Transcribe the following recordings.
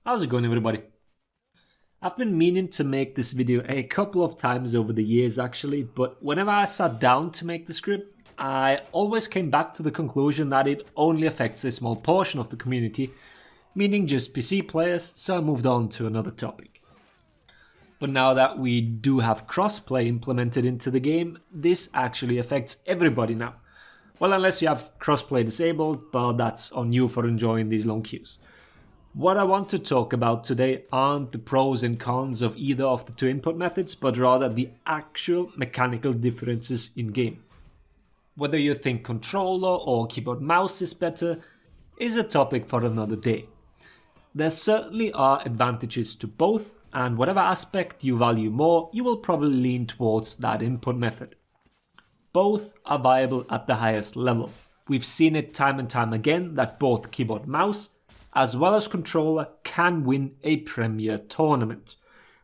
How's it going, everybody? I've been meaning to make this video a couple of times over the years actually, but whenever I sat down to make the script, I always came back to the conclusion that it only affects a small portion of the community, meaning just PC players, so I moved on to another topic. But now that we do have crossplay implemented into the game, this actually affects everybody now. Well, unless you have crossplay disabled, but that's on you for enjoying these long queues. What I want to talk about today aren't the pros and cons of either of the two input methods, but rather the actual mechanical differences in game. Whether you think controller or keyboard mouse is better is a topic for another day. There certainly are advantages to both, and whatever aspect you value more, you will probably lean towards that input method. Both are viable at the highest level. We've seen it time and time again that both keyboard mouse as well as controller can win a premier tournament.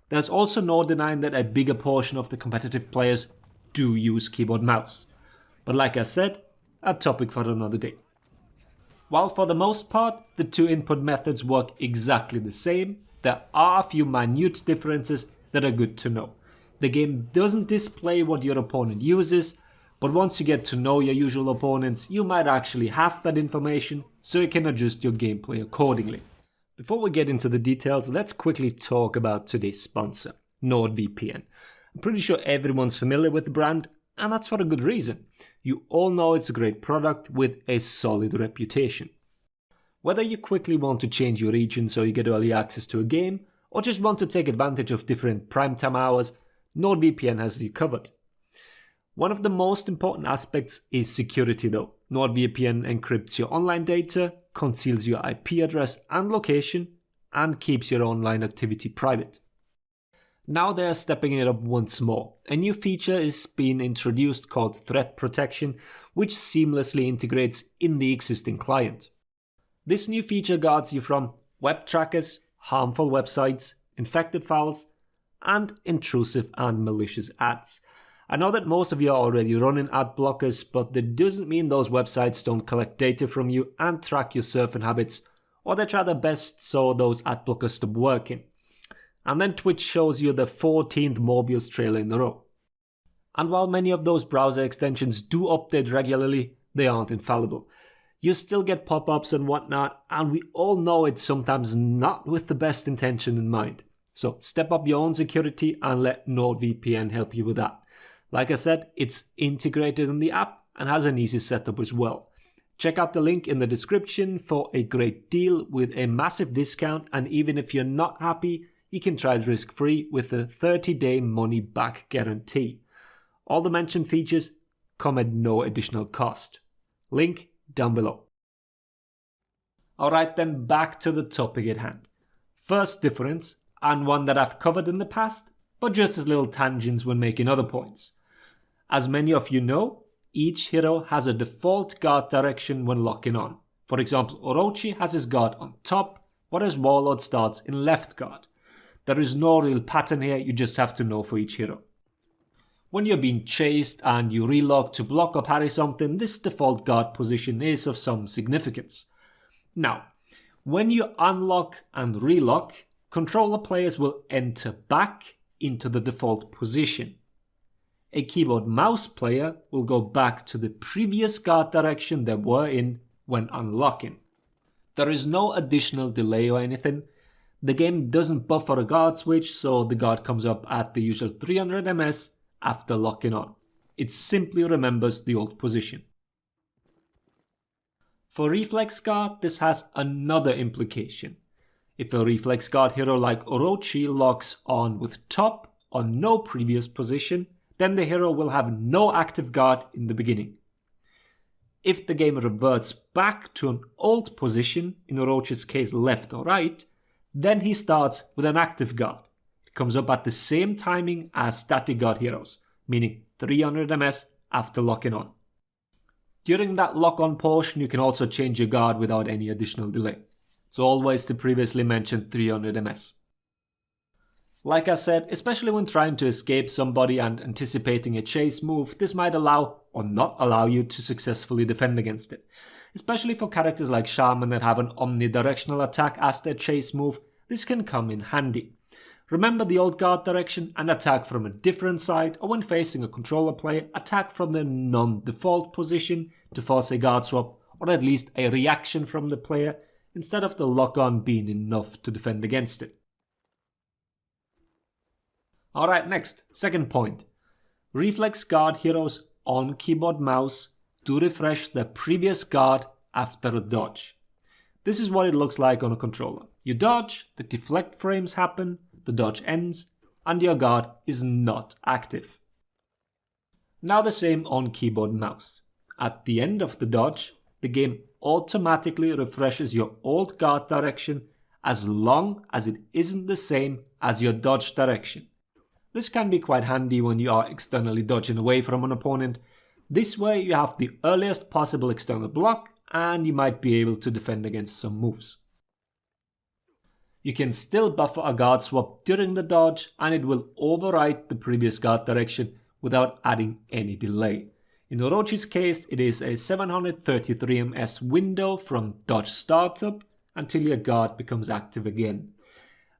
There's also no denying that a bigger portion of the competitive players do use keyboard mouse. But like I said, a topic for another day. While for the most part the two input methods work exactly the same, there are a few minute differences that are good to know. The game doesn't display what your opponent uses, but once you get to know your usual opponents, you might actually have that information, so you can adjust your gameplay accordingly. Before we get into the details, let's quickly talk about today's sponsor, NordVPN. I'm pretty sure everyone's familiar with the brand, and that's for a good reason. You all know it's a great product with a solid reputation. Whether you quickly want to change your region so you get early access to a game, or just want to take advantage of different primetime hours, NordVPN has you covered. One of the most important aspects is security though. NordVPN encrypts your online data, conceals your IP address and location, and keeps your online activity private. Now they are stepping it up once more. A new feature is being introduced called Threat Protection, which seamlessly integrates in the existing client. This new feature guards you from web trackers, harmful websites, infected files, and intrusive and malicious ads. I know that most of you are already running ad blockers, but that doesn't mean those websites don't collect data from you and track your surfing habits, or they try their best so those ad blockers stop working. And then Twitch shows you the 14th Morbius trailer in a row. And while many of those browser extensions do update regularly, they aren't infallible. You still get pop-ups and whatnot, and we all know it's sometimes not with the best intention in mind. So step up your own security and let NordVPN help you with that. Like I said, it's integrated in the app and has an easy setup as well. Check out the link in the description for a great deal with a massive discount, and even if you're not happy, you can try it risk-free with a 30-day money-back guarantee. All the mentioned features come at no additional cost. Link down below. Alright then, back to the topic at hand. First difference, and one that I've covered in the past, but just as little tangents when making other points. As many of you know, each hero has a default guard direction when locking on. For example, Orochi has his guard on top, whereas Warlord starts in left guard. There is no real pattern here, you just have to know for each hero. When you're being chased and you relock to block or parry something, this default guard position is of some significance. Now, when you unlock and relock, controller players will enter back into the default position. A keyboard mouse player will go back to the previous guard direction they were in when unlocking. There is no additional delay or anything. The game doesn't buffer a guard switch, so the guard comes up at the usual 300 ms after locking on. It simply remembers the old position. For Reflex Guard, this has another implication. If a Reflex Guard hero like Orochi locks on with top or no previous position, then the hero will have no active guard in the beginning. If the game reverts back to an old position, in Orochi's case left or right, then he starts with an active guard. It comes up at the same timing as static guard heroes, meaning 300 ms after locking on. During that lock-on portion, you can also change your guard without any additional delay. It's always the previously mentioned 300 ms. Like I said, especially when trying to escape somebody and anticipating a chase move, this might allow or not allow you to successfully defend against it. Especially for characters like Shaman that have an omnidirectional attack as their chase move, This can come in handy. Remember the old guard direction and attack from a different side, or when facing a controller player, attack from the non-default position to force a guard swap, or at least a reaction from the player, instead of the lock-on being enough to defend against it. Alright, next, second point. Reflex Guard heroes on keyboard mouse do refresh their previous guard after a dodge. This is what it looks like on a controller. You dodge, the deflect frames happen, the dodge ends, and your guard is not active. Now the same on keyboard and mouse. At the end of the dodge, the game automatically refreshes your old guard direction as long as it isn't the same as your dodge direction. This can be quite handy when you are externally dodging away from an opponent. This way you have the earliest possible external block and you might be able to defend against some moves. You can still buffer a guard swap during the dodge and it will override the previous guard direction without adding any delay. In Orochi's case, it is a 733 ms window from dodge startup until your guard becomes active again.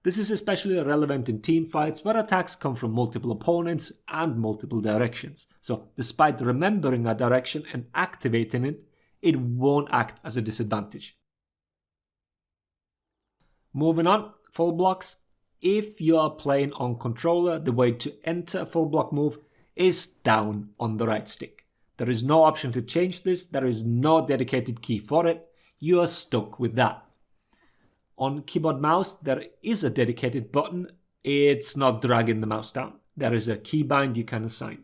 This is especially relevant in teamfights where attacks come from multiple opponents and multiple directions. So despite remembering a direction and activating it, it won't act as a disadvantage. Moving on, full blocks. If you are playing on controller, the way to enter a full block move is down on the right stick. There is no option to change this, there is no dedicated key for it, you are stuck with that. On keyboard mouse, there is a dedicated button, it's not dragging the mouse down. There is a keybind you can assign.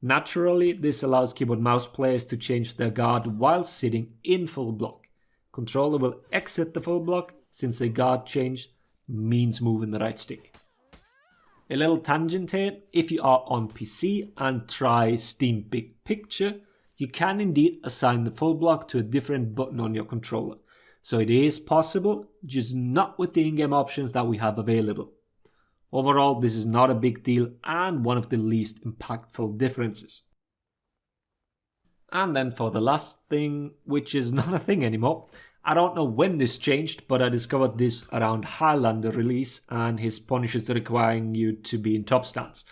Naturally, this allows keyboard mouse players to change their guard while sitting in full block. Controller will exit the full block since a guard change means moving the right stick. A little tangent here, if you are on PC and try Steam Big Picture, you can indeed assign the full block to a different button on your controller. So it is possible, just not with the in-game options that we have available. Overall, this is not a big deal and one of the least impactful differences. And then for the last thing, which is not a thing anymore, I don't know when this changed, but I discovered this around Highlander release and his punishes requiring you to be in top stance.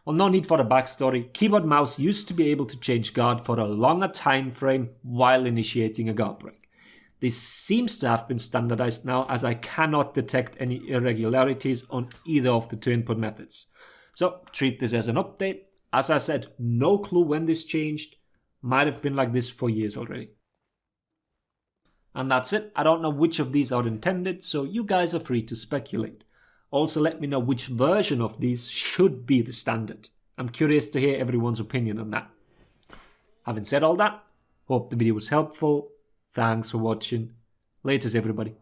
Well, no need for a backstory, keyboard mouse used to be able to change guard for a longer time frame while initiating a guard break. This seems to have been standardized now as I cannot detect any irregularities on either of the two input methods. So treat this as an update. As I said, no clue when this changed, might have been like this for years already. And that's it, I don't know which of these are intended, so you guys are free to speculate. Also let me know which version of these should be the standard. I'm curious to hear everyone's opinion on that. Having said all that, hope the video was helpful. Thanks for watching. Laters everybody.